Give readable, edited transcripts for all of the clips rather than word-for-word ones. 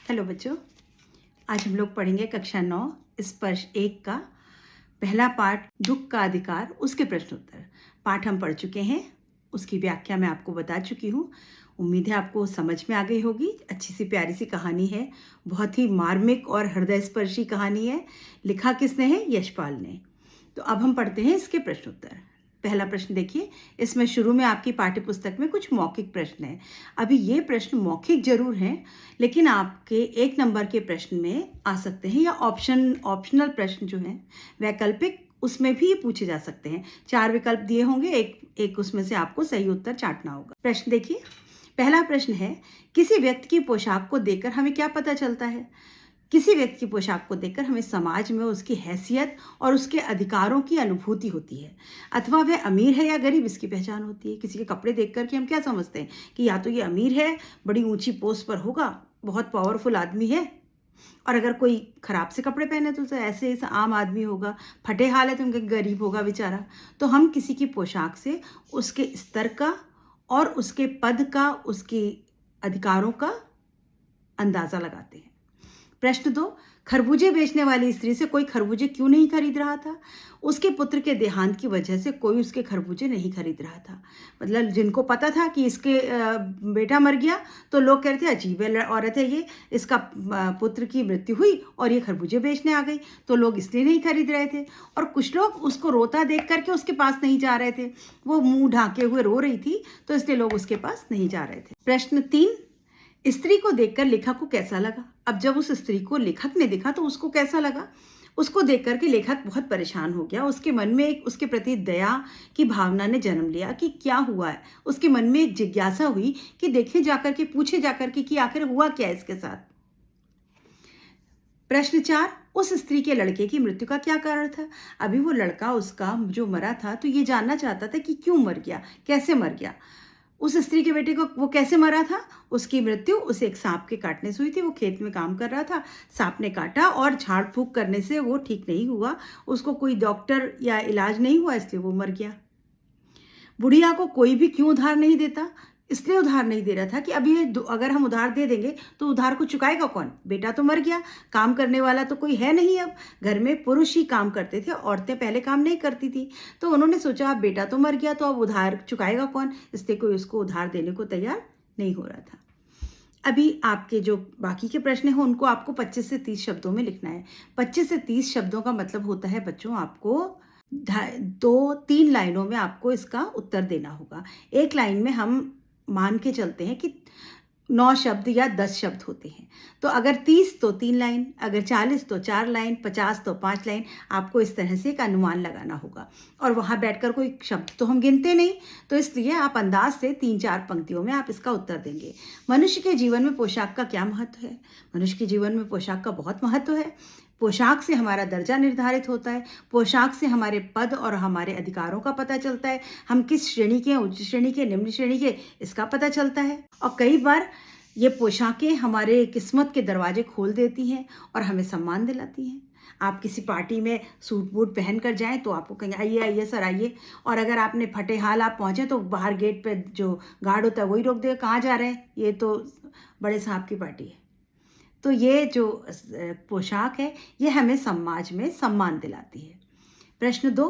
Hello बच्चों, आज हम लोग पढ़ेंगे कक्षा 9 स्पर्श 1 का पहला पाठ दुख का अधिकार, उसके प्रश्न उत्तर। पाठ हम पढ़ चुके हैं, उसकी व्याख्या मैं आपको बता चुकी हूँ। उम्मीद है आपको समझ में आ गई होगी। अच्छी सी प्यारी सी कहानी है, बहुत ही मार्मिक और हृदय स्पर्शी कहानी है। लिखा किसने है? यशपाल ने। तो अब हम पढ़ते हैं इसके प्रश्न उत्तर। पहला प्रश्न देखिए, इसमें शुरू में आपकी पाठ्य पुस्तक में कुछ मौखिक प्रश्न हैं। अभी ये प्रश्न मौखिक जरूर हैं, लेकिन आपके 1 नंबर के प्रश्न में आ सकते हैं, या ऑप्शनल प्रश्न जो हैं वैकल्पिक, उसमें भी पूछे जा सकते हैं। 4 विकल्प दिए होंगे, एक उसमें से आपको सही उत्तर चाटना होगा। प्रश्न देखिए, पहला प्रश्न है, किसी व्यक्ति की पोशाक को देखकर हमें क्या पता चलता है? किसी व्यक्ति की पोशाक को देखकर हमें समाज में उसकी हैसियत और उसके अधिकारों की अनुभूति होती है, अथवा वह अमीर है या गरीब, इसकी पहचान होती है। किसी के कपड़े देखकर के हम क्या समझते हैं कि या तो ये अमीर है, बड़ी ऊंची पोस्ट पर होगा, बहुत पावरफुल आदमी है, और अगर कोई खराब से कपड़े पहने तो ऐसे आम आदमी होगा, फटे हाल है तो गरीब होगा बेचारा। तो हम किसी की पोशाक से उसके स्तर का और उसके पद का, उसके अधिकारों का अंदाज़ा लगाते हैं। प्रश्न 2, खरबूजे बेचने वाली स्त्री से कोई खरबूजे क्यों नहीं खरीद रहा था? उसके पुत्र के देहांत की वजह से कोई उसके खरबूजे नहीं खरीद रहा था। मतलब जिनको पता था कि इसके बेटा मर गया, तो लोग कह रहे थे अजीब औरत है ये, इसका पुत्र की मृत्यु हुई और ये खरबूजे बेचने आ गई, तो लोग इसलिए नहीं खरीद रहे थे। और कुछ लोग उसको रोता देख करके उसके पास नहीं जा रहे थे, वो मुंह ढाके हुए रो रही थी, तो इसलिए लोग उसके पास नहीं जा रहे थे। प्रश्न 3, स्त्री को देखकर लेखक को कैसा लगा? अब जब उस स्त्री को लेखक ने देखा तो उसको कैसा लगा? उसको देखकर के लेखक बहुत परेशान हो गया। उसके मन में एक उसके प्रति दया की भावना ने जन्म लिया कि क्या हुआ है। उसके मन में एक जिज्ञासा हुई कि देखे जाकर के, पूछे जाकर के कि आखिर हुआ क्या इसके साथ। प्रश्न 4, उस स्त्री के लड़के की मृत्यु का क्या कारण था? अभी वो लड़का उसका जो मरा था, तो ये जानना चाहता था कि क्यों मर गया, कैसे मर गया। उस स्त्री के बेटे को वो कैसे मरा था? उसकी मृत्यु उसे एक सांप के काटने से हुई थी। वो खेत में काम कर रहा था, सांप ने काटा और झाड़ फूंक करने से वो ठीक नहीं हुआ, उसको कोई डॉक्टर या इलाज नहीं हुआ, इसलिए वो मर गया। बुढ़िया को कोई भी क्यों उधार नहीं देता? इसलिए उधार नहीं दे रहा था कि अभी अगर हम उधार दे देंगे तो उधार को चुकाएगा कौन? बेटा तो मर गया, काम करने वाला तो कोई है नहीं। अब घर में पुरुष ही काम करते थे, औरतें पहले काम नहीं करती थी। तो उन्होंने सोचा अब बेटा तो मर गया, तो अब उधार चुकाएगा कौन? इसलिए कोई उसको उधार देने को तैयार नहीं हो रहा था। अभी आपके जो बाकी के प्रश्न हैं उनको आपको 25 से 30 शब्दों में लिखना है। 25 से 30 शब्दों का मतलब होता है बच्चों, आपको 2-3 लाइनों में आपको इसका उत्तर देना होगा। एक लाइन में हम मान के चलते हैं कि 9 शब्द या 10 शब्द होते हैं। तो अगर 30 तो 3 लाइन, अगर 40 तो 4 लाइन, 50 तो 5 लाइन, आपको इस तरह से एक अनुमान लगाना होगा। और वहाँ बैठकर कोई शब्द तो हम गिनते नहीं, तो इसलिए आप अंदाज से 3-4 पंक्तियों में आप इसका उत्तर देंगे। मनुष्य के जीवन में पोशाक का क्या महत्व है? मनुष्य के जीवन में पोशाक का बहुत महत्व है। पोशाक से हमारा दर्जा निर्धारित होता है, पोशाक से हमारे पद और हमारे अधिकारों का पता चलता है। हम किस श्रेणी के, उच्च श्रेणी के, निम्न श्रेणी के, इसका पता चलता है। और कई बार ये पोशाकें हमारे किस्मत के दरवाजे खोल देती हैं और हमें सम्मान दिलाती हैं। आप किसी पार्टी में सूट बूट पहन कर जाएं तो आपको कहेंगे आइए आइए सर आइए, और अगर आपने फटे हाल आप पहुँचे तो बाहर गेट पे जो गार्ड होता है वही रोक देगा, कहाँ जा रहे हैं, ये तो बड़े साहब की पार्टी है। तो ये जो पोशाक है ये हमें समाज में सम्मान दिलाती है। प्रश्न 2,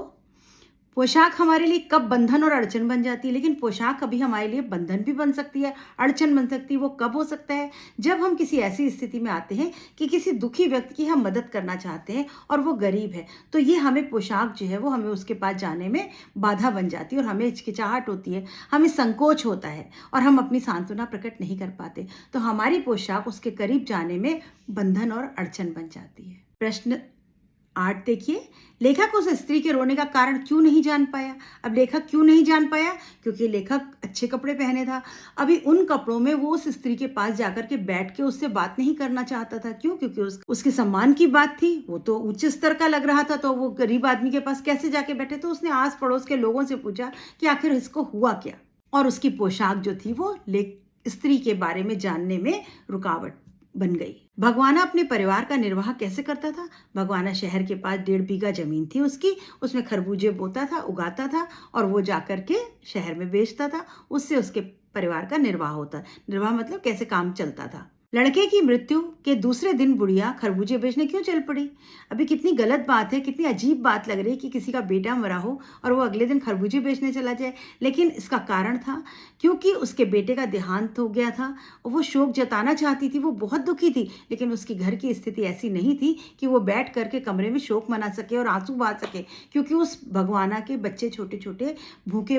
पोशाक हमारे लिए कब बंधन और अड़चन बन जाती है? लेकिन पोशाक कभी हमारे लिए बंधन भी बन सकती है, अड़चन बन सकती है। वो कब हो सकता है? जब हम किसी ऐसी स्थिति में आते हैं कि किसी दुखी व्यक्ति की हम मदद करना चाहते हैं और वो गरीब है, तो ये हमें पोशाक जो है वो हमें उसके पास जाने में बाधा बन जाती है और हमें हिचकिचाहट होती है, हमें संकोच होता है और हम अपनी सांत्वना प्रकट नहीं कर पाते। तो हमारी पोशाक उसके करीब जाने में बंधन और अड़चन बन जाती है। प्रश्न 8 देखिए, लेखक उस स्त्री के रोने का कारण क्यों नहीं जान पाया? अब लेखक क्यों नहीं जान पाया? क्योंकि लेखक अच्छे कपड़े पहने था। अभी उन कपड़ों में वो उस स्त्री के पास जाकर के बैठ के उससे बात नहीं करना चाहता था। क्यों? क्योंकि उसके सम्मान की बात थी, वो तो उच्च स्तर का लग रहा था, तो वो गरीब आदमी के पास कैसे जाके बैठे? तो उसने आस पड़ोस के लोगों से पूछा कि आखिर इसको हुआ क्या, और उसकी पोशाक जो थी वो स्त्री के बारे में जानने में रुकावट बन गई। भगवाना अपने परिवार का निर्वाह कैसे करता था? भगवाना शहर के पास 1.5 बीघा जमीन थी उसकी, उसमें खरबूजे बोता था, उगाता था और वो जाकर के शहर में बेचता था। उससे उसके परिवार का निर्वाह होता। निर्वाह मतलब कैसे काम चलता था। लड़के की मृत्यु के दूसरे दिन बुढ़िया खरबूजे बेचने क्यों चल पड़ी? अभी कितनी गलत बात है, कितनी अजीब बात लग रही है कि किसी का बेटा मरा हो और वो अगले दिन खरबूजे बेचने चला जाए। लेकिन इसका कारण था क्योंकि उसके बेटे का देहांत हो गया था और वो शोक जताना चाहती थी, वो बहुत दुखी थी, लेकिन उसकी घर की स्थिति ऐसी नहीं थी कि वो बैठ करके कमरे में शोक मना सके और आंसू बहा सके, क्योंकि उस भगवाना के बच्चे छोटे छोटे भूखे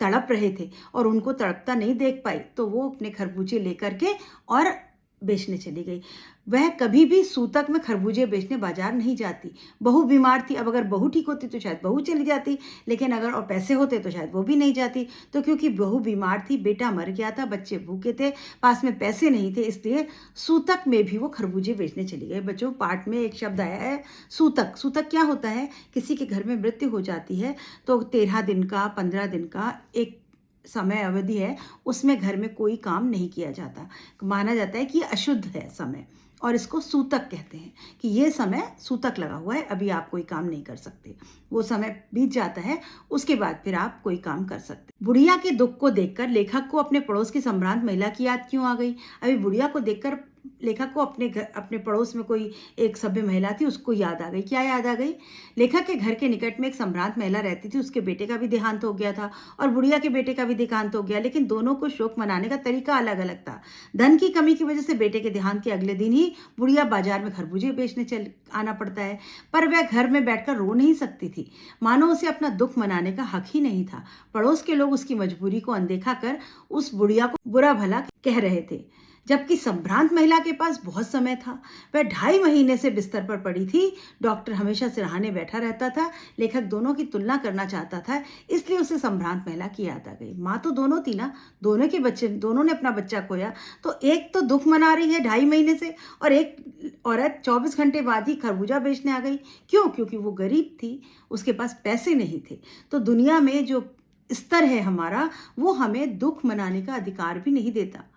तड़प रहे थे और उनको तड़पता नहीं देख पाई, तो वो अपने खरबूजे लेकर के और बेचने चली गई। वह कभी भी सूतक में खरबूजे बेचने बाजार नहीं जाती। बहू बीमार थी, अब अगर बहू ठीक होती तो शायद बहू चली जाती, लेकिन अगर और पैसे होते तो शायद वो भी नहीं जाती। तो क्योंकि बहू बीमार थी, बेटा मर गया था, बच्चे भूखे थे, पास में पैसे नहीं थे, इसलिए सूतक में भी वो खरबूजे बेचने चली गई। बच्चों, पाठ में एक शब्द आया है सूतक। सूतक क्या होता है? किसी के घर में मृत्यु हो जाती है तो 13 दिन का, 15 दिन का एक समय अवधि है, उसमें घर में कोई काम नहीं किया जाता। माना जाता है कि ये अशुद्ध है समय, और इसको सूतक कहते हैं कि ये समय सूतक लगा हुआ है, अभी आप कोई काम नहीं कर सकते। वो समय बीत जाता है, उसके बाद फिर आप कोई काम कर सकते। बुढ़िया के दुख को देखकर लेखक को अपने पड़ोस की संभ्रांत महिला की याद क्यों आ गई? अभी बुढ़िया को देखकर लेखक को अपने पड़ोस में कोई एक सभ्य महिला थी, उसको याद आ गई। क्या याद आ गई? लेखक के घर के निकट में एक संभ्रांत महिला रहती थी, उसके बेटे का भी देहांत हो गया था और बुढ़िया के बेटे का भी देहांत हो गया, लेकिन दोनों को शोक मनाने का तरीका अलग अलग था। धन की कमी की वजह से बेटे के देहांत के अगले दिन ही बुढ़िया बाजार में खरबूजे बेचने चल आना पड़ता है, पर वह घर में बैठकर रो नहीं सकती थी, मानो उसे अपना दुख मनाने का हक ही नहीं था। पड़ोस के लोग उसकी मजबूरी को अनदेखा कर उस बुढ़िया को बुरा भला कह रहे थे, जबकि संभ्रांत महिला के पास बहुत समय था। वह 2.5 महीने से बिस्तर पर पड़ी थी। डॉक्टर हमेशा सिरहाने बैठा रहता था। लेखक दोनों की तुलना करना चाहता था, इसलिए उसे संभ्रांत महिला की याद आ गई। माँ तो दोनों थी ना, दोनों ने अपना बच्चा खोया, तो एक तो दुख मना रही है 2.5 महीने से, और एक औरत 24 घंटे बाद ही खरबूजा बेचने आ गई। क्यों? क्योंकि वो गरीब थी, उसके पास पैसे नहीं थे। तो दुनिया में जो स्तर है हमारा, वो हमें दुख मनाने का अधिकार भी नहीं देता।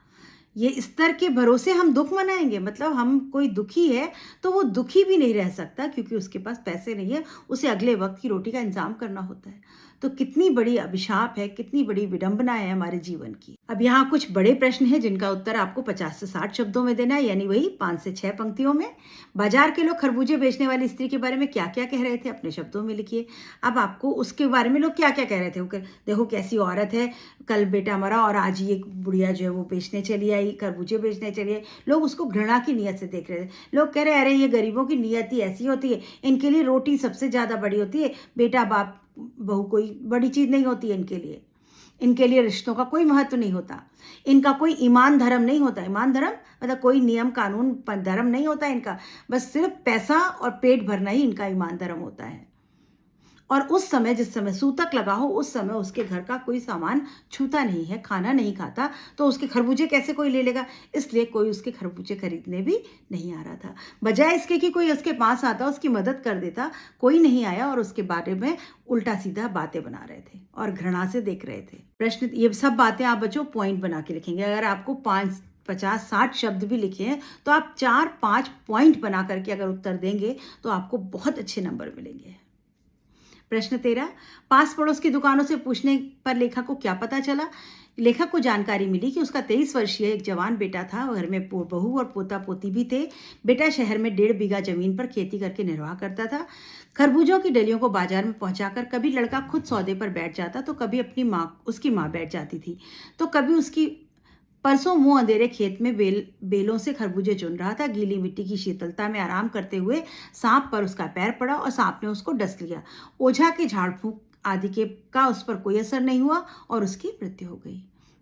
ये स्तर के भरोसे हम दुख मनाएंगे, मतलब हम कोई दुखी है तो वो दुखी भी नहीं रह सकता, क्योंकि उसके पास पैसे नहीं है, उसे अगले वक्त की रोटी का इंतजाम करना होता है। तो कितनी बड़ी अभिशाप है, कितनी बड़ी विडंबना है हमारे जीवन की। अब यहाँ कुछ बड़े प्रश्न हैं जिनका उत्तर आपको 50 से 60 शब्दों में देना है, यानी वही 5 से 6 पंक्तियों में। बाजार के लोग खरबूजे बेचने वाली स्त्री के बारे में क्या क्या कह रहे थे, अपने शब्दों में लिखिए। अब आपको उसके बारे में लोग क्या क्या कह रहे थे, देखो कैसी औरत है, कल बेटा मरा और आज ये बुढ़िया जो है वो बेचने चली आई, खरबूजे बेचने चली आई। लोग उसको घृणा की नीयत से देख रहे थे। लोग कह रहे अरे ये गरीबों की नीयत ही ऐसी होती है, इनके लिए रोटी सबसे ज़्यादा बड़ी होती है, बेटा बाप बहू कोई बड़ी चीज़ नहीं होती है इनके लिए रिश्तों का कोई महत्व नहीं होता, इनका कोई ईमान धर्म नहीं होता। ईमान धर्म मतलब कोई नियम कानून धर्म नहीं होता इनका, बस सिर्फ पैसा और पेट भरना ही इनका ईमान धर्म होता है। और उस समय, जिस समय सूतक लगा हो, उस समय उसके घर का कोई सामान छूता नहीं है, खाना नहीं खाता, तो उसके खरबूजे कैसे कोई ले लेगा? इसलिए कोई उसके खरबूजे खरीदने भी नहीं आ रहा था। बजाय इसके कि कोई उसके पास आता, उसकी मदद कर देता, कोई नहीं आया और उसके बारे में उल्टा सीधा बातें बना रहे थे और घृणा से देख रहे थे। प्रश्न, ये सब बातें आप बच्चों पॉइंट बना के लिखेंगे। अगर आपको 50-60 शब्द भी लिखे हैं तो आप 4-5 पॉइंट बना करके अगर उत्तर देंगे तो आपको बहुत अच्छे नंबर मिलेंगे। प्रश्न 13, पास पड़ोस की दुकानों से पूछने पर लेखक को क्या पता चला? लेखक को जानकारी मिली कि उसका 23 वर्षीय एक जवान बेटा था। घर में बहू और पोता पोती भी थे। बेटा शहर में 1.5 बीघा जमीन पर खेती करके निर्वाह करता था। खरबूजों की डलियों को बाजार में पहुंचाकर कभी लड़का खुद सौदे पर बैठ जाता, तो कभी उसकी माँ बैठ जाती थी, तो कभी उसकी परसों मुंह अंधेरे खेत में बेलों से खरबूजे चुन रहा था। गीली मिट्टी की शीतलता में आराम करते हुए सांप पर उसका पैर पड़ा और सांप ने उसको डस लिया। ओझा के झाड़ फूंक आदि का उस पर कोई असर नहीं हुआ और उसकी मृत्यु हो गई।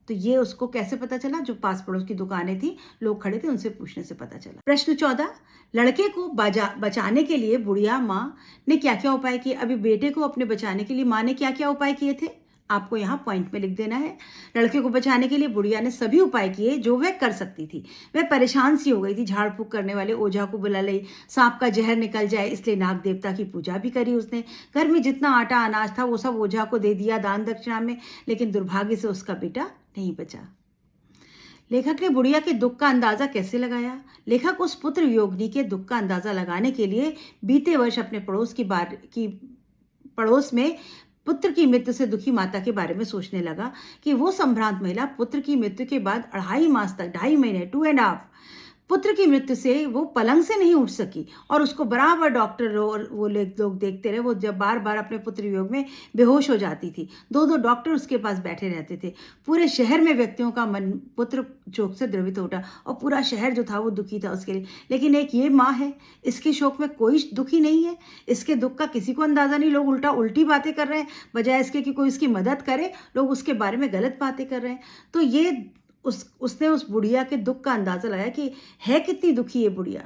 तो ये उसको कैसे पता चला? जो पास पड़ोस की दुकानें थी, लोग खड़े थे, उनसे पूछने से पता चला। प्रश्न 14, लड़के को बचाने के लिए बुढ़िया माँ ने क्या क्या उपाय किए? अभी बेटे को अपने बचाने के लिए माँ ने क्या क्या उपाय किए थे, आपको यहाँ पॉइंट में लिख देना है। लड़के को बचाने के लिए बुढ़िया ने सभी उपाय किए जो वह कर सकती थी। वह परेशान सी हो गई थी, झाड़ फूक करने वाले ओझा को बुला ली, सांप का जहर निकल जाए इसलिए नाग देवता की पूजा भी करी उसने। घर में जितना आटा अनाज था वो सब ओझा को दे दिया दान दक्षिणा में, लेकिन दुर्भाग्य से उसका बेटा नहीं बचा। लेखक ने बुढ़िया के दुख का अंदाजा कैसे लगाया? लेखक उस पुत्र वियोगिनी के दुख का अंदाजा लगाने के लिए बीते वर्ष अपने पड़ोस में पुत्र की मृत्यु से दुखी माता के बारे में सोचने लगा कि वो संभ्रांत महिला पुत्र की मृत्यु के बाद 2.5 मास तक, 2.5 महीने, 2.5 पुत्र की मृत्यु से वो पलंग से नहीं उठ सकी और उसको बराबर डॉक्टर और वो लोग देखते रहे। वो जब बार बार अपने पुत्र वियोग में बेहोश हो जाती थी। दो दो डॉक्टर उसके पास बैठे रहते थे। पूरे शहर में व्यक्तियों का मन पुत्र शोक से द्रवित हो उठा और पूरा शहर जो था वो दुखी था उसके लिए। लेकिन एक ये माँ है, इसके शोक में कोई दुखी नहीं है, इसके दुख का किसी को अंदाज़ा नहीं। लोग उल्टी बातें कर रहे हैं, बजाय इसके कि कोई उसकी मदद करे, लोग उसके बारे में गलत बातें कर रहे हैं। तो ये उसने उस बुढ़िया के दुख का अंदाज़ा लगाया कि है कितनी दुखी ये बुढ़िया,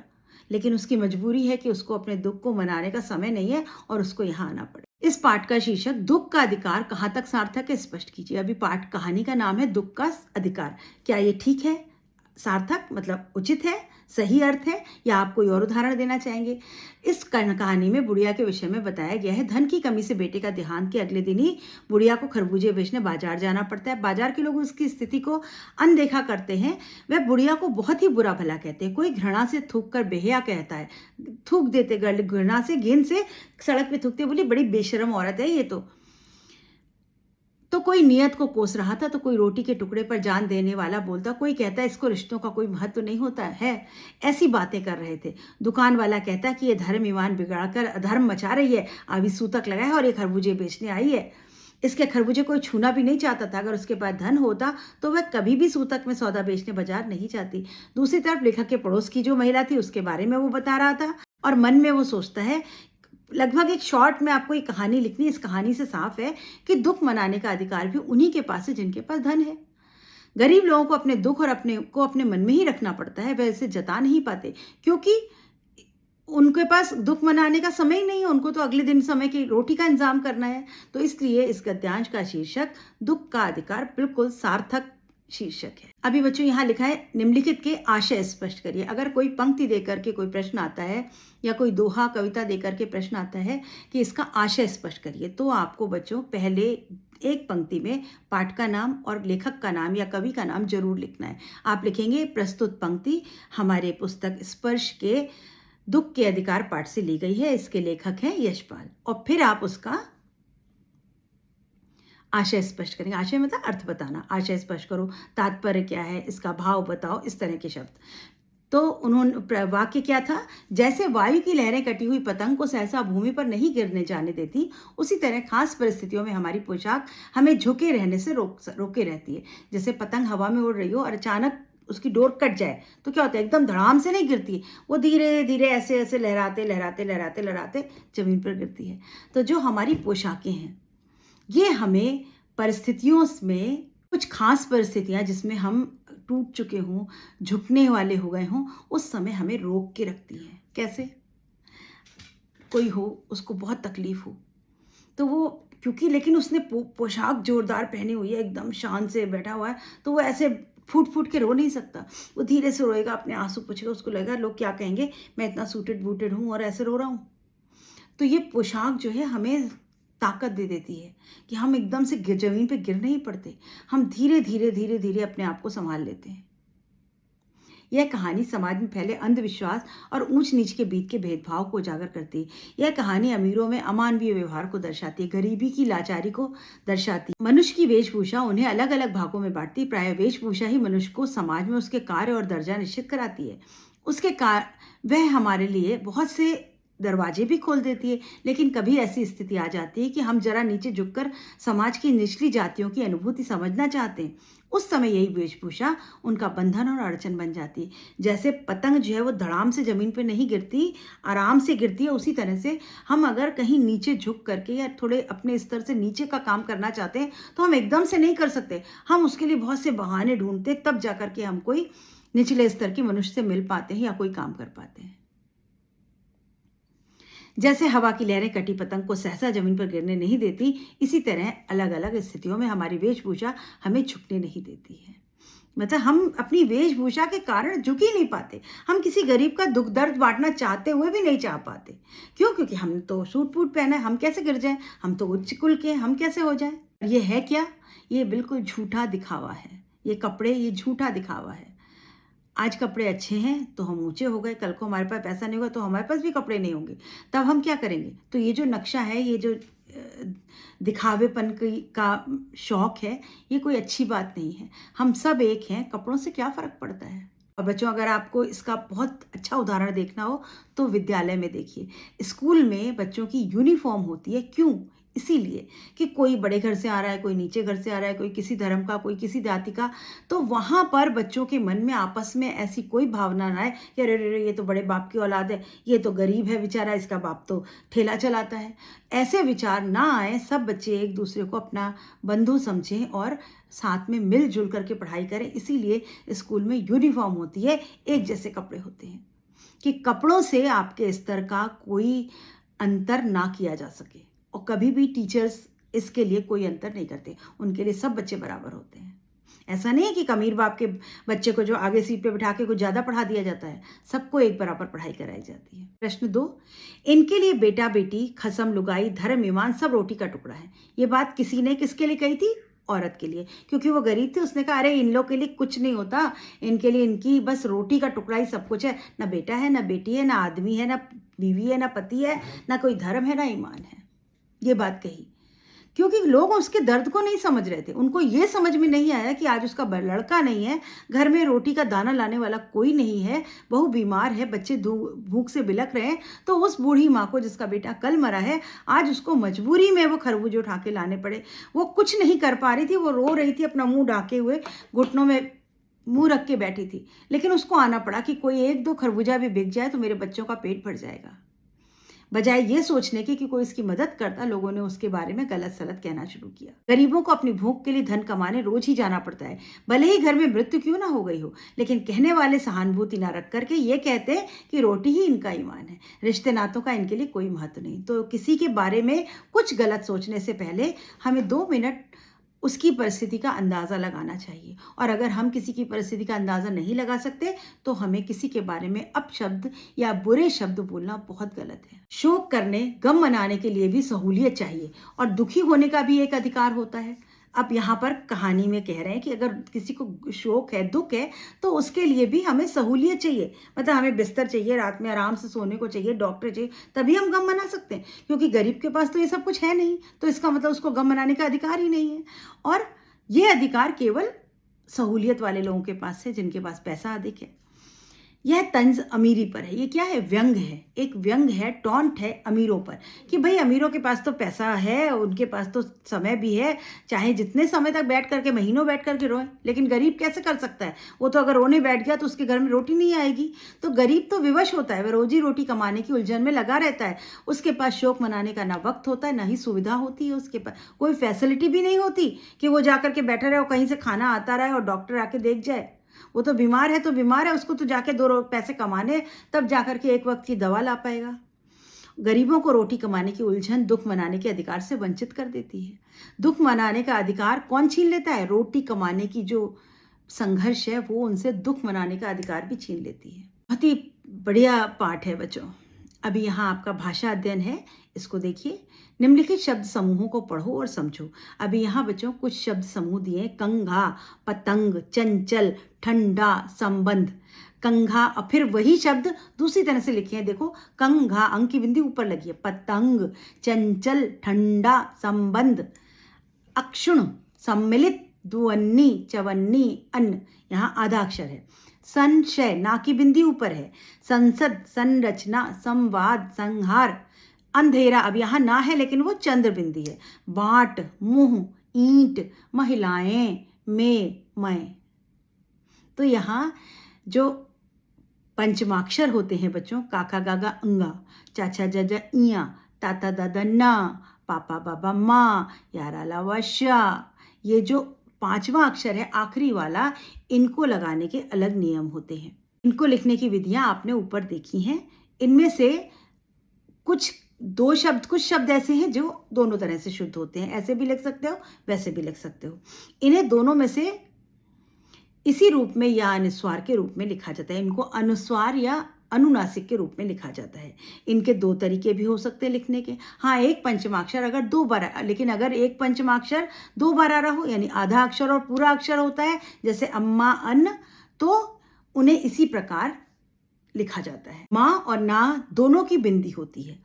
लेकिन उसकी मजबूरी है कि उसको अपने दुख को मनाने का समय नहीं है और उसको यहाँ आना पड़े। इस पाठ का शीर्षक दुख का अधिकार कहाँ तक सार्थक है, स्पष्ट कीजिए। अभी पाठ कहानी का नाम है दुख का अधिकार। क्या ये ठीक है, सार्थक मतलब उचित है, सही अर्थ है, या आप कोई और उदाहरण देना चाहेंगे? इस कहानी में बुढ़िया के विषय में बताया गया है। धन की कमी से बेटे का देहांत के अगले दिन ही बुढ़िया को खरबूजे बेचने बाजार जाना पड़ता है। बाजार के लोग उसकी स्थिति को अनदेखा करते हैं। वह बुढ़िया को बहुत ही बुरा भला कहते हैं। कोई घृणा से थूक कर बेहया कहता है, थूक देते, घृणा से, घिन से सड़क पे थूकते, बोली बड़ी बेशरम औरत है ये तो कोई नियत को कोस रहा था, तो कोई रोटी के टुकड़े पर जान देने वाला बोलता, कोई कहता इसको रिश्तों का कोई महत्व नहीं होता है। ऐसी बातें कर रहे थे। दुकान वाला कहता कि ये धर्म ईमान बिगाड़कर अधर्म मचा रही है, अभी सूतक लगाए और ये खरबूजे बेचने आई है। इसके खरबूजे कोई छूना भी नहीं चाहता था। अगर उसके पास धन होता तो वह कभी भी सूतक में सौदा बेचने बाजार नहीं जाती। दूसरी तरफ लेखक के पड़ोस की जो महिला थी उसके बारे में वो बता रहा था और मन में वो सोचता है। लगभग एक शॉर्ट में आपको एक कहानी लिखनी। इस कहानी से साफ है कि दुख मनाने का अधिकार भी उन्हीं के पास है जिनके पास धन है। गरीब लोगों को अपने दुख और अपने मन में ही रखना पड़ता है। वह इसे जता नहीं पाते क्योंकि उनके पास दुख मनाने का समय ही नहीं है। उनको तो अगले दिन समय की रोटी का इंतजाम करना है। तो इसलिए इस गद्यांश का शीर्षक दुख का अधिकार बिल्कुल सार्थक शीर्षक है। अभी बच्चों यहाँ लिखा है निम्नलिखित के आशय स्पष्ट करिए। अगर कोई पंक्ति देकर के कोई प्रश्न आता है या कोई दोहा कविता देकर के प्रश्न आता है कि इसका आशय स्पष्ट करिए, तो आपको बच्चों पहले एक पंक्ति में पाठ का नाम और लेखक का नाम या कवि का नाम जरूर लिखना है। आप लिखेंगे प्रस्तुत पंक्ति हमारे पुस्तक स्पर्श के दुख के अधिकार पाठ से ली गई है, इसके लेखक हैं यशपाल, और फिर आप उसका आशय स्पष्ट करेंगे। आशय मतलब अर्थ बताना। आशय स्पष्ट करो, तात्पर्य क्या है, इसका भाव बताओ, इस तरह के शब्द। तो उन्होंने वाक्य क्या था, जैसे वायु की लहरें कटी हुई पतंग को सहसा भूमि पर नहीं गिरने जाने देती, उसी तरह खास परिस्थितियों में हमारी पोशाक हमें झुके रहने से रोके रहती है। जैसे पतंग हवा में उड़ रही हो और अचानक उसकी डोर कट जाए तो क्या होता है, एकदम धड़ाम से नहीं गिरती, वो धीरे धीरे ऐसे ऐसे लहराते लहराते लहराते लहराते जमीन पर गिरती है। तो जो हमारी पोशाकें हैं ये हमें परिस्थितियों में, कुछ खास परिस्थितियां जिसमें हम टूट चुके हों, झुकने वाले हो गए हों, उस समय हमें रोक के रखती हैं। कैसे? कोई हो, उसको बहुत तकलीफ हो, तो वो क्योंकि लेकिन उसने पोशाक जोरदार पहनी हुई है, एकदम शान से बैठा हुआ है, तो वो ऐसे फूट फूट के रो नहीं सकता। वो धीरे से रोएगा, अपने आंसू पोंछेगा। उसको लगेगा लोग क्या कहेंगे, मैं इतना सूटेड बूटेड हूँ और ऐसे रो रहा हूँ। तो ये पोशाक जो है हमें ताकत दे देती है कि हम एकदम से जमीन पे गिर नहीं पड़ते, हम धीरे धीरे धीरे धीरे अपने आप को संभाल लेते हैं। यह कहानी समाज में फैले अंधविश्वास और ऊंच नीच के बीच के भेदभाव को उजागर करती है। यह कहानी अमीरों में अमानवीय व्यवहार को दर्शाती है, गरीबी की लाचारी को दर्शाती है। मनुष्य की वेशभूषा उन्हें अलग अलग भागों में बांटती। प्राय वेशभूषा ही मनुष्य को समाज में उसके कार्य और दर्जा निश्चित कराती है। उसके वह हमारे लिए बहुत से दरवाजे भी खोल देती है। लेकिन कभी ऐसी स्थिति आ जाती है कि हम जरा नीचे झुककर समाज की निचली जातियों की अनुभूति समझना चाहते हैं। उस समय यही वेशभूषा उनका बंधन और अड़चन बन जाती है। जैसे पतंग जो है वो धड़ाम से जमीन पे नहीं गिरती, आराम से गिरती है, उसी तरह से हम अगर कहीं नीचे झुक करके या थोड़े अपने स्तर से नीचे का काम करना चाहते हैं तो हम एकदम से नहीं कर सकते। हम उसके लिए बहुत से बहाने ढूंढते, तब जा करके हम कोई निचले स्तर के मनुष्य से मिल पाते हैं या कोई काम कर पाते हैं। जैसे हवा की लहरें कटी पतंग को सहसा जमीन पर गिरने नहीं देती, इसी तरह अलग अलग स्थितियों में हमारी वेशभूषा हमें झुकने नहीं देती है। मतलब हम अपनी वेशभूषा के कारण झुक ही नहीं पाते। हम किसी गरीब का दुख दर्द बांटना चाहते हुए भी नहीं चाह पाते। क्यों? क्योंकि हम तो सूट बूट पहना है, हम कैसे गिर जाएं? हम तो उच्च कुल के, हम कैसे हो जाएं? ये है क्या? ये बिल्कुल झूठा दिखावा है। ये कपड़े, ये झूठा दिखावा है। आज कपड़े अच्छे हैं तो हम ऊंचे हो गए, कल को हमारे पास पैसा नहीं होगा तो हमारे पास भी कपड़े नहीं होंगे, तब हम क्या करेंगे? तो ये जो नक्शा है, ये जो दिखावेपन का शौक है, ये कोई अच्छी बात नहीं है। हम सब एक हैं, कपड़ों से क्या फ़र्क पड़ता है? और बच्चों, अगर आपको इसका बहुत अच्छा उदाहरण देखना हो तो विद्यालय में देखिए। स्कूल में बच्चों की यूनिफॉर्म होती है, क्यों? इसीलिए कि कोई बड़े घर से आ रहा है, कोई नीचे घर से आ रहा है, कोई किसी धर्म का, कोई किसी जाति का, तो वहाँ पर बच्चों के मन में आपस में ऐसी कोई भावना ना आए कि अरे रे रे, ये तो बड़े बाप की औलाद है, ये तो गरीब है बेचारा, इसका बाप तो ठेला चलाता है। ऐसे विचार ना आए, सब बच्चे एक दूसरे को अपना बंधु समझें और साथ में मिलजुल करके पढ़ाई करें। इसीलिए स्कूल में यूनिफॉर्म होती है, एक जैसे कपड़े होते हैं कि कपड़ों से आपके स्तर का कोई अंतर ना किया जा सके। और कभी भी टीचर्स इसके लिए कोई अंतर नहीं करते, उनके लिए सब बच्चे बराबर होते हैं। ऐसा नहीं है कि अमीर बाप के बच्चे को जो आगे सीट पे बिठा के कुछ ज़्यादा पढ़ा दिया जाता है, सबको एक बराबर पढ़ाई कराई जाती है। प्रश्न 2, इनके लिए बेटा बेटी, खसम लुगाई, धर्म ईमान सब रोटी का टुकड़ा है। ये बात किसी ने किसके लिए कही थी? औरत के लिए, क्योंकि वो गरीब थी। उसने कहा अरे इन लोग के लिए कुछ नहीं होता, इनके लिए इनकी बस रोटी का टुकड़ा ही सब कुछ है। ना बेटा है, ना बेटी है, ना आदमी है, ना बीवी है, ना पति है, ना कोई धर्म है, ना ईमान है। ये बात कही क्योंकि लोग उसके दर्द को नहीं समझ रहे थे। उनको ये समझ में नहीं आया कि आज उसका लड़का नहीं है, घर में रोटी का दाना लाने वाला कोई नहीं है, बहू बीमार है, बच्चे भूख से बिलख रहे हैं, तो उस बूढ़ी माँ को जिसका बेटा कल मरा है, आज उसको मजबूरी में वो खरबूजे उठा के लाने पड़े। वो कुछ नहीं कर पा रही थी, वो रो रही थी, अपना मुंह ढाके हुए घुटनों में मुंह रख के बैठी थी, लेकिन उसको आना पड़ा कि कोई 1-2 खरबूजा भी बिक जाए तो मेरे बच्चों का पेट भर जाएगा। बजाय ये सोचने के कि कोई इसकी मदद करता, लोगों ने उसके बारे में गलत सलत कहना शुरू किया। गरीबों को अपनी भूख के लिए धन कमाने रोज ही जाना पड़ता है, भले ही घर में मृत्यु क्यों ना हो गई हो, लेकिन कहने वाले सहानुभूति ना रख करके ये कहते हैं कि रोटी ही इनका ईमान है, रिश्ते नातों का इनके लिए कोई महत्व नहीं। तो किसी के बारे में कुछ गलत सोचने से पहले हमें 2 मिनट उसकी परिस्थिति का अंदाज़ा लगाना चाहिए। और अगर हम किसी की परिस्थिति का अंदाज़ा नहीं लगा सकते तो हमें किसी के बारे में अपशब्द या बुरे शब्द बोलना बहुत गलत है। शोक करने, गम मनाने के लिए भी सहूलियत चाहिए और दुखी होने का भी एक अधिकार होता है। अब यहाँ पर कहानी में कह रहे हैं कि अगर किसी को शोक है, दुख है, तो उसके लिए भी हमें सहूलियत चाहिए। मतलब हमें बिस्तर चाहिए, रात में आराम से सोने को चाहिए, डॉक्टर चाहिए, तभी हम गम मना सकते हैं। क्योंकि गरीब के पास तो ये सब कुछ है नहीं, तो इसका मतलब उसको गम मनाने का अधिकार ही नहीं है। और ये अधिकार केवल सहूलियत वाले लोगों के पास है, जिनके पास पैसा अधिक है। यह तंज अमीरी पर है। ये क्या है? व्यंग है, एक व्यंग है, टॉन्ट है अमीरों पर कि भाई अमीरों के पास तो पैसा है, उनके पास तो समय भी है, चाहे जितने समय तक बैठ करके, महीनों बैठ करके रोए, लेकिन गरीब कैसे कर सकता है? वो तो अगर रोने बैठ गया तो उसके घर में रोटी नहीं आएगी। तो गरीब तो विवश होता है, वह रोजी रोटी कमाने की उलझन में लगा रहता है। उसके पास शोक मनाने का ना वक्त होता है, ना ही सुविधा होती है। उसके पास कोई फैसिलिटी भी नहीं होती कि वो जाकर के बैठा रहे और कहीं से खाना आता रहे और डॉक्टर आके देख जाए। वो तो बीमार है तो बीमार है, उसको तो जाके 2 पैसे कमाने, तब जाकर के एक वक्त की दवा ला पाएगा। गरीबों को रोटी कमाने की उलझन दुख मनाने के अधिकार से वंचित कर देती है। दुख मनाने का अधिकार कौन छीन लेता है? रोटी कमाने की जो संघर्ष है वो उनसे दुख मनाने का अधिकार भी छीन लेती है। बहुत ही बढ़िया पाठ है बच्चों। अभी यहाँ आपका भाषा अध्ययन है, इसको देखिए। निम्नलिखित शब्द समूहों को पढ़ो और समझो। अभी यहाँ बच्चों कुछ शब्द समूह दिए हैं: कंघा, पतंग, चंचल, ठंडा, संबंध। कंघा, और फिर वही शब्द दूसरी तरह से लिखे हैं, देखो। कंघा, अंक की बिंदी ऊपर लगी है। पतंग, चंचल, ठंडा, संबंध। अक्षुण, सम्मिलित, दुअन्नी, चवन्नी, अन्न, यहाँ आधा अक्षर है। संशय, ना की बिंदी ऊपर है। संसद, संरचना, संवाद, संहार। अंधेरा, अब यहाँ ना है लेकिन वो चंद्र बिंदी है। बाट, मुंह, ईंट, महिलाएं, मैं। तो यहाँ जो पंचमाक्षर होते हैं बच्चों, काका गागा अंगा, चाचा जाजा इया, ताता दादा ना, पापा बाबा माँ, यारा लावा शा, ये जो 5वां अक्षर है आखिरी वाला, इनको लगाने के अलग नियम होते हैं। इनको लिखने की विधियां आपने ऊपर देखी हैं। इनमें से कुछ शब्द ऐसे हैं जो दोनों तरह से शुद्ध होते हैं। ऐसे भी लिख सकते हो, वैसे भी लिख सकते हो। इन्हें दोनों में से इसी रूप में या अनुस्वार के रूप में लिखा जाता है। इनको अनुस्वार या अनुनासिक के रूप में लिखा जाता है। इनके 2 तरीके भी हो सकते हैं लिखने के। हाँ, एक पंचमाक्षर अगर 2 बार, लेकिन अगर एक पंचमाक्षर 2 बार आ रहा हो, यानी आधा अक्षर और पूरा अक्षर होता है, जैसे अम्मा, अन्न, तो उन्हें इसी प्रकार लिखा जाता है। माँ और ना दोनों की बिंदी होती है।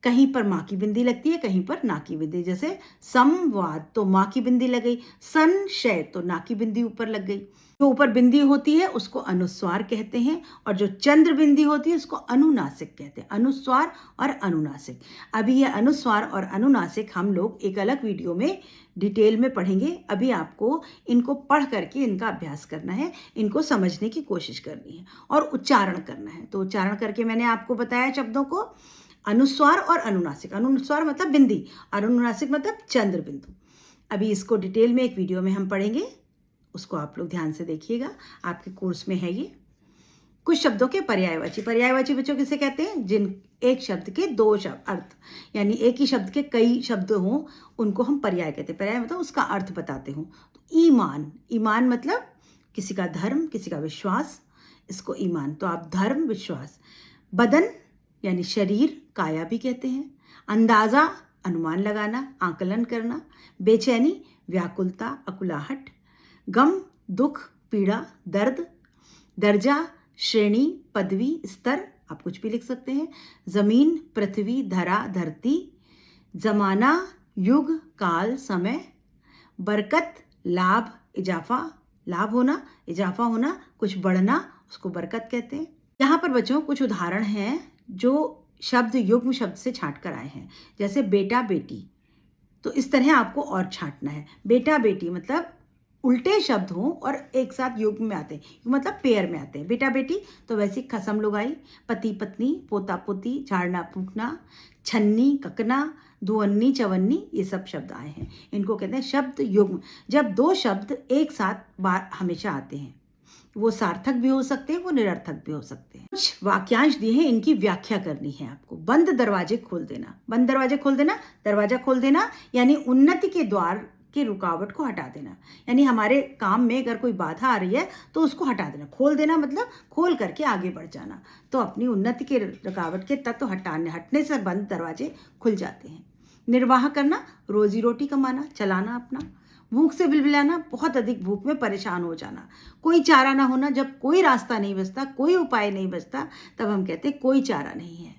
कहीं पर माँ की बिंदी लगती है, कहीं पर ना की बिंदी। जैसे संवाद तो माँ की बिंदी लग गई, संशय तो ना की बिंदी ऊपर लग गई। जो ऊपर बिंदी होती है उसको अनुस्वार कहते हैं, और जो चंद्र बिंदी होती है उसको अनुनासिक कहते हैं। अनुस्वार और अनुनासिक। अभी ये अनुस्वार और अनुनासिक हम लोग एक अलग वीडियो में डिटेल में पढ़ेंगे। अभी आपको इनको पढ़ करके इनका अभ्यास करना है, इनको समझने की कोशिश करनी है और उच्चारण करना है। तो उच्चारण करके मैंने आपको बताया शब्दों को, अनुस्वार और अनुनासिक। अनुस्वार मतलब बिंदी और अनुनासिक मतलब चंद्र बिंदु। अभी इसको डिटेल में एक वीडियो में हम पढ़ेंगे, उसको आप लोग ध्यान से देखिएगा, आपके कोर्स में है ये। कुछ शब्दों के पर्यायवाची। पर्यायवाची बच्चों किसे कहते हैं? जिन एक शब्द के दो शब्द अर्थ, यानी एक ही शब्द के कई शब्द हों उनको हम पर्याय कहते हैं। पर्याय मतलब उसका अर्थ बताते हों। तो ईमान, ईमान मतलब किसी का धर्म, किसी का विश्वास, इसको ईमान। तो आप धर्म, विश्वास। बदन यानी शरीर, काया भी कहते हैं। अंदाजा अनुमान लगाना, आकलन करना। बेचैनी व्याकुलता, अकुलाहट। गम दुख, पीड़ा, दर्द। दर्जा श्रेणी, पदवी, स्तर, आप कुछ भी लिख सकते हैं। जमीन, पृथ्वी, धरा, धरती। जमाना युग, काल, समय। बरकत लाभ, इजाफा, लाभ होना, इजाफा होना, कुछ बढ़ना, उसको बरकत कहते हैं। यहाँ पर बच्चों कुछ उदाहरण हैं जो शब्द युग्म शब्द से छांट कर आए हैं। जैसे बेटा बेटी, तो इस तरह आपको और छांटना है। बेटा बेटी मतलब उल्टे शब्द हों और एक साथ युग्म में आते हैं, मतलब पेयर में आते हैं। बेटा बेटी तो वैसी खसम लुगाई, पति पत्नी, पोता पोती, झाड़ना फूकना, छन्नी ककना, दुअन्नी चवन्नी, ये सब शब्द आए हैं। इनको कहते हैं शब्द युग्म। जब दो शब्द एक साथ बार हमेशा आते हैं, वो सार्थक भी हो सकते हैं, वो निरर्थक भी हो सकते हैं। कुछ वाक्यांश दिए हैं, इनकी व्याख्या करनी है आपको। बंद दरवाजे खोल देना। बंद दरवाजे खोल देना, दरवाजा खोल देना यानी उन्नति के द्वार की रुकावट को हटा देना। यानी हमारे काम में अगर कोई बाधा आ रही है तो उसको हटा देना। खोल देना मतलब खोल करके आगे बढ़ जाना। तो अपनी उन्नति के रुकावट के तत्व हटने से बंद दरवाजे खुल जाते हैं। निर्वाह करना, रोजी रोटी कमाना, चलाना अपना। भूख से बिलबिलाना, बहुत अधिक भूख में परेशान हो जाना। कोई चारा ना होना, जब कोई रास्ता नहीं बचता, कोई उपाय नहीं बचता, तब हम कहते हैं कोई चारा नहीं है।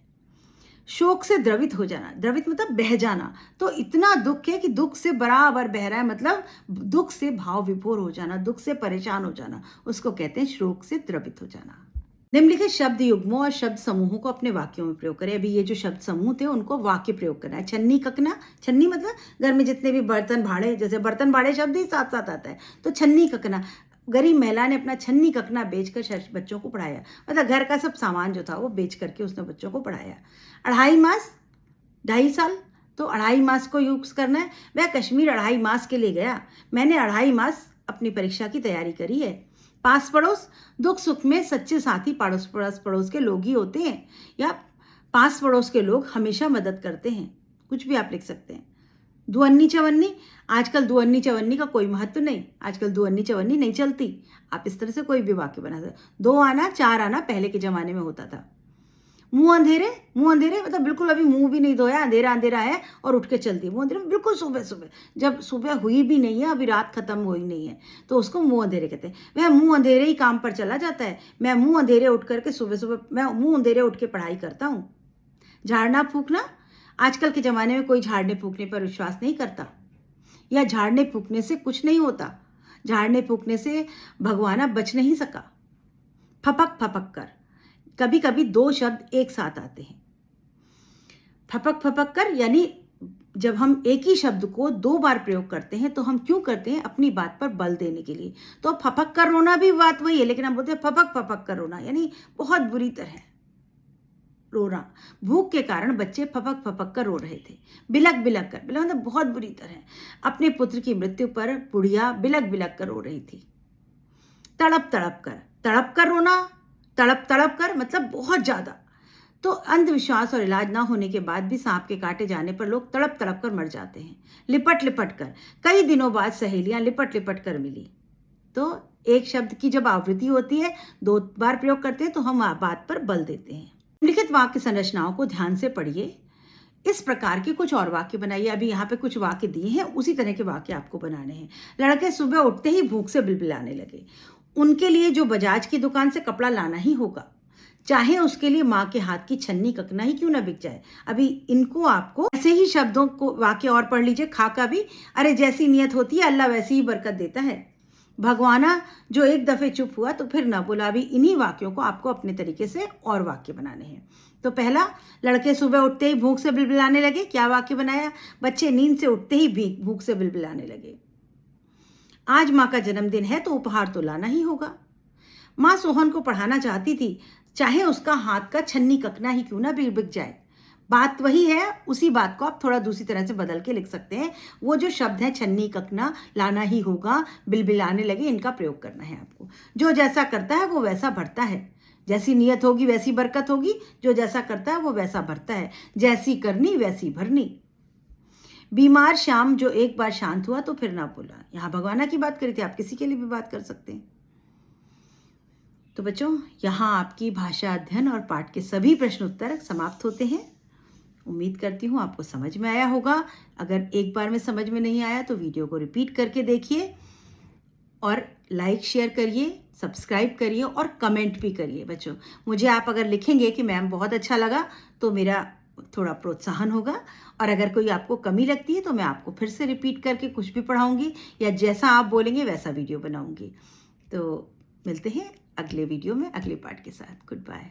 शोक से द्रवित हो जाना, द्रवित मतलब बह जाना। तो इतना दुख है कि दुख से बराबर बह रहा है, मतलब दुख से भाव विभोर हो जाना, दुख से परेशान हो जाना, उसको कहते हैं शोक से द्रवित हो जाना। निम्नलिखित शब्द युग्मों और शब्द समूहों को अपने वाक्यों में प्रयोग करें। अभी ये जो शब्द समूह थे उनको वाक्य प्रयोग करना है। छन्नी ककना, छन्नी मतलब घर में जितने भी बर्तन भाड़े, जैसे बर्तन भाड़े शब्द ही साथ साथ आता है, तो छन्नी ककना। गरीब महिला ने अपना छन्नी ककना बेचकर बच्चों को पढ़ाया, मतलब घर का सब सामान जो था वो बेच करके उसने बच्चों को पढ़ाया। 2.5 मास, 2.5 साल, तो 2.5 मास को यूज करना है। वह कश्मीर 2.5 मास के लिए गया, मैंने 2.5 मास अपनी परीक्षा की तैयारी करी है। पास पड़ोस, दुख सुख में सच्चे साथी पड़ोस के लोग ही होते हैं, या पास पड़ोस के लोग हमेशा मदद करते हैं, कुछ भी आप लिख सकते हैं। दुअन्नी चवन्नी, आजकल दुअन्नी चवन्नी का कोई महत्व नहीं, आजकल दुअन्नी चवन्नी नहीं चलती। आप इस तरह से कोई भी वाक्य बना सकते। 2 आना 4 आना पहले के जमाने में होता था। मुंह अंधेरे, मुंह अंधेरे मतलब बिल्कुल अभी मुंह भी नहीं धोया, अंधेरा अंधेरा है और उठ के चल दी। मुंह अंधेरे बिल्कुल सुबह सुबह, जब सुबह हुई भी नहीं है, अभी रात खत्म हुई नहीं है, तो उसको मुंह अंधेरे कहते हैं। वह मुंह अंधेरे ही काम पर चला जाता है, मैं मुंह अंधेरे उठ करके सुबह सुबह मैं मुंह अंधेरे उठ के पढ़ाई करता हूँ। झाड़ना फूकना, आजकल के ज़माने में कोई झाड़ने फूकने पर विश्वास नहीं करता, या झाड़ने फूकने से कुछ नहीं होता, झाड़ने फूकने से भगवाना बच नहीं सका। फपक फपक कर, कभी कभी 2 शब्द एक साथ आते हैं। फपक फपक कर यानी जब हम एक ही शब्द को 2 बार प्रयोग करते हैं तो हम क्यों करते हैं? अपनी बात पर बल देने के लिए। तो फपक कर रोना भी बात वही है, लेकिन हम बोलते हैं फपक फपक कर रोना, यानी बहुत बुरी तरह रोना। भूख के कारण बच्चे फपक फपक कर रो रहे थे। बिलक बिलक कर, बिलक मतलब बहुत बुरी तरह। अपने पुत्र की मृत्यु पर बुढ़िया बिलक बिलक कर रो रही थी। तड़प तड़प कर रोना, तड़प तड़प कर मतलब बहुत ज़्यादा। तो अंधविश्वास और इलाज ना होने के बाद भी सांप के काटे जाने पर लोग तड़प तड़प कर मर जाते हैं। लिपट लिपट कर, कई दिनों बाद सहेलियां लिपट लिपट कर मिली। तो एक शब्द की जब आवृत्ति होती है, 2 बार प्रयोग करते हैं तो हम बात पर बल देते हैं। लिखित वाक्य संरचनाओं को ध्यान से पढ़िए, इस प्रकार के कुछ और वाक्य बनाइए। अभी यहाँ पे कुछ वाक्य दिए हैं, उसी तरह के वाक्य आपको बनाने हैं। लड़के सुबह उठते ही भूख से बिलबिलाने लगे, उनके लिए जो बजाज की दुकान से कपड़ा लाना ही होगा। चाहे उसके लिए माँ के हाथ की छन्नी ककना ही क्यों ना बिक जाए। अभी इनको आपको ऐसे ही शब्दों को वाक्य और पढ़ लीजिए। खा का भी, अरे जैसी नियत होती है अल्लाह वैसी ही बरकत देता है। भगवाना जो एक दफे चुप हुआ तो फिर ना बोला। अभी इन्हीं वाक्यों को आपको अपने तरीके से और वाक्य बनाने हैं। तो पहला, लड़के सुबह उठते ही भूख से बिलबिलाने लगे। क्या वाक्य बनाया? बच्चे नींद से उठते ही भूख से बिलबिलाने लगे। आज माँ का जन्मदिन है तो उपहार तो लाना ही होगा। माँ सोहन को पढ़ाना चाहती थी, चाहे उसका हाथ का छन्नी ककना ही क्यों ना बिक जाए। बात वही है, उसी बात को आप थोड़ा दूसरी तरह से बदल के लिख सकते हैं। वो जो शब्द है छन्नी ककना, लाना ही होगा, बिलबिलाने लगे, इनका प्रयोग करना है आपको। जो जैसा करता है वो वैसा भरता है। जैसी नियत होगी वैसी बरकत होगी। जो जैसा करता है वो वैसा भरता है। जैसी करनी वैसी भरनी। बीमार श्याम जो एक बार शांत हुआ तो फिर ना बोला। यहाँ भगवाना की बात करी थी, आप किसी के लिए भी बात कर सकते हैं। तो बच्चों, यहाँ आपकी भाषा अध्ययन और पाठ के सभी प्रश्न उत्तर समाप्त होते हैं। उम्मीद करती हूँ आपको समझ में आया होगा। अगर एक बार में समझ में नहीं आया तो वीडियो को रिपीट करके देखिए और लाइक शेयर करिए, सब्सक्राइब करिए और कमेंट भी करिए। बच्चों, मुझे आप अगर लिखेंगे कि मैम बहुत अच्छा लगा तो मेरा थोड़ा प्रोत्साहन होगा। और अगर कोई आपको कमी लगती है तो मैं आपको फिर से रिपीट करके कुछ भी पढ़ाऊंगी या जैसा आप बोलेंगे वैसा वीडियो बनाऊंगी। तो मिलते हैं अगले वीडियो में अगले पार्ट के साथ। Good bye.